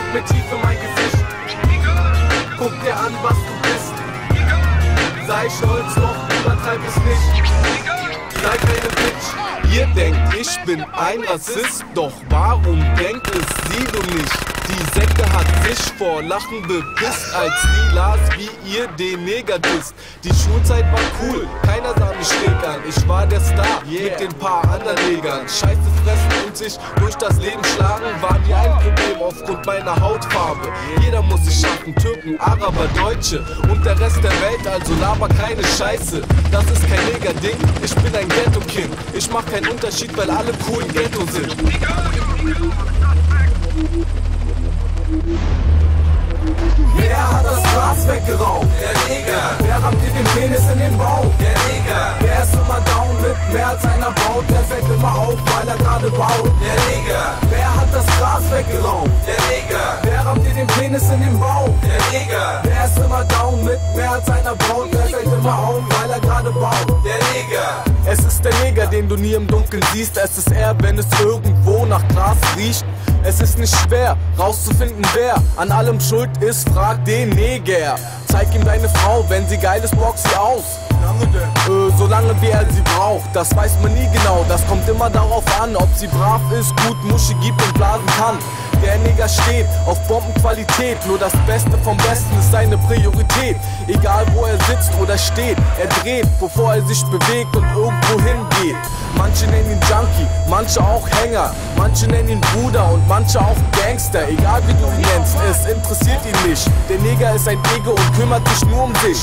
guck mir tief in mein Gesicht. Guck dir an, was du bist. Sei stolz, doch übertreib es nicht. Sei keine Bitch. Ihr denkt, ich bin ein Rassist, doch warum denkt es sie du nicht? Die Sekte hat sich vor Lachen bepisst, als sie las, wie ihr den Neger disst. Die Schulzeit war cool, keiner sah mich schräg an. Ich war der Star mit den paar anderen Negern. Scheiße fressen und sich durch das Leben schlagen war nie ein Problem aufgrund meiner Hautfarbe. Jeder muss es schaffen, Türken, Araber, Deutsche und der Rest der Welt, also laber keine Scheiße. Das ist kein Neger-Ding, ich bin ein Ghetto-Kind. Ich mach keinen Unterschied, weil alle cool im Ghetto sind. Wer hat das Gras weggeraubt? Der Neger. Wer rammt dir den Penis in den Bauch? Der Neger. Wer ist immer down mit mehr als einer baut? Der fällt immer auf, weil er gerade baut. Der Neger. Wer hat das Gras weggeraubt? Der Neger. Wer rammt dir den Penis in den Bauch? Der Neger. Wer ist immer down mit mehr als einer baut? Der fällt immer auf, weil er gerade baut. Der Neger. Es ist der Neger, den du nie im Dunkeln siehst. Es ist er, wenn es irgendwo nach Gras riecht. Es ist nicht schwer, rauszufinden, wer an allem schuld ist, frag den Neger. Zeig ihm deine Frau, wenn sie geil ist, box sie aus. Solange wie er sie braucht, das weiß man nie genau. Das kommt immer darauf an, ob sie brav ist, gut Muschi gibt und blasen kann. Der Neger steht auf Bombenqualität, nur das Beste vom Besten ist seine Priorität. Egal wo er sitzt oder steht, er dreht, bevor er sich bewegt und irgendwo hingeht. Manche nennen ihn Junkie, manche auch Hänger, manche nennen ihn Bruder und manche auch Gangster. Egal wie du ihn nennst, es interessiert ihn nicht. Der Neger ist ein Ego und kümmert sich nur um sich.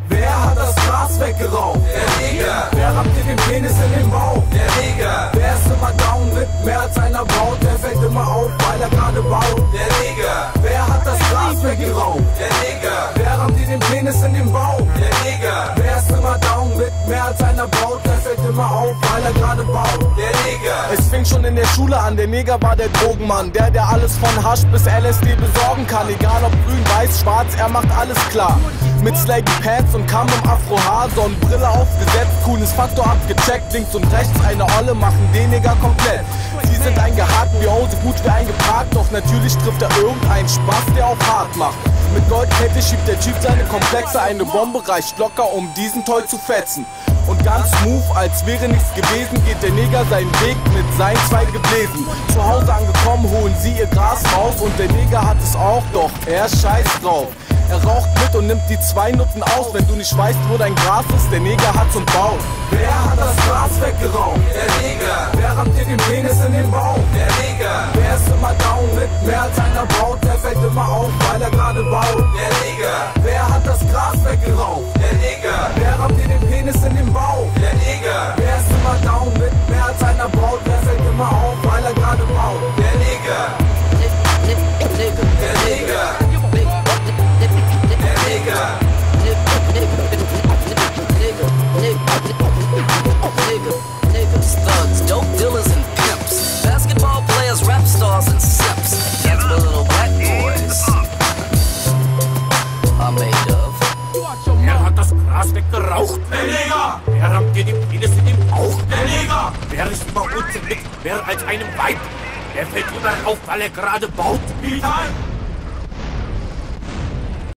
Wer hat das Gras weggeraubt? Der Neger. Wer rammt dir den Penis in den Bauch? Der Neger. Wer ist immer down mit mehr als einer baut? Der fällt immer auf, weil er gerade baut. Der Neger. Wer hat das Gras weggeraubt? Der Neger. Wer rammt dir den Penis in den Bauch? Der Neger. Wer ist immer down mit mehr als einer baut? Der fällt immer auf, weil er gerade baut. Der Neger. Es fing schon in der Schule an, der Neger war der Drogenmann. Der alles von Hasch bis LSD besorgen kann. Egal ob grün, weiß, schwarz, er macht alles klar. Mit Slaggy Pants und Kamm im Afrohaar, Sonnenbrille aufgesetzt, cooles Faktor abgecheckt. Links und rechts eine Olle machen den Neger komplett. Sie sind eingehakt wie Hose, gut wie eingeparkt. Doch natürlich trifft er irgendeinen Spaß, der auch hart macht. Mit Goldkette schiebt der Typ seine Komplexe. Eine Bombe reicht locker, um diesen Toy zu fetzen. Und ganz smooth, als wäre nichts gewesen, geht der Neger seinen Weg mit seinen zwei Gebläsen. Zu Hause angekommen, holen sie ihr Gras raus und der Neger hat es auch, doch er scheißt drauf. Er raucht mit und nimmt die 2 Nutten aus. Wenn du nicht weißt, wo dein Gras ist, der Neger hat's und baut. Wer hat das Gras weggeraubt? Der Neger. Wer rammt dir den Penis in den Bauch? Der Neger. Wer ist immer down mit mehr als einer baut? Der fällt immer auf, weil er gerade baut. Der Neger. Wer hat das Gras weggeraubt? Der Neger. Wer rammt dir den Penis in den Bauch? Der Neger. Wer ist immer down mit mehr als einer baut? Der fällt immer auf, weil er gerade baut. Der Neger. Der Neger. Niggas, thugs, dope dealers and pimps, basketball players, rap stars and simps. That's what little black boys are made of. Wer hat das Gras weggeraucht? Der Neger! Wer rammt dir den Penis in den Bauch? Der Neger! Wer ist über uns mit mehr als einem Weib? Der fällt immer auf, weil er gerade baut. Vital!